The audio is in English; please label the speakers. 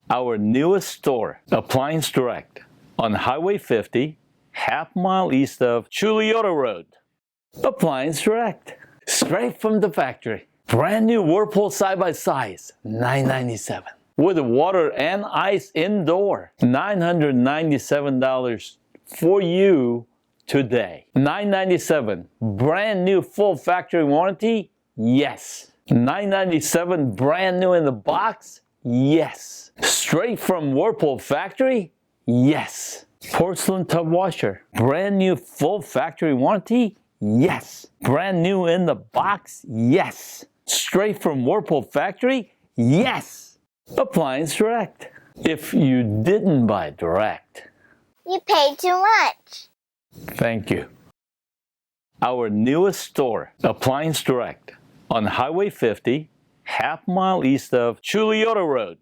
Speaker 1: Our newest store, Appliance Direct, on Highway 50, half-mile east of Chuliota Road. Appliance Direct, straight from the factory. Brand new Whirlpool side-by-sides, $997. With water and ice indoor, $997 for you today. $997, brand new full factory warranty? Yes. $997, brand new in the box? Yes. Straight from Whirlpool factory? Yes. Porcelain tub washer, brand new full factory warranty? Yes. Brand new in the box? Yes. Straight from Whirlpool factory? Yes. Appliance Direct. If you didn't buy direct,
Speaker 2: you paid too much.
Speaker 1: Thank you. Our newest store, Appliance Direct, on Highway 50, half-mile east of Chuliota Road.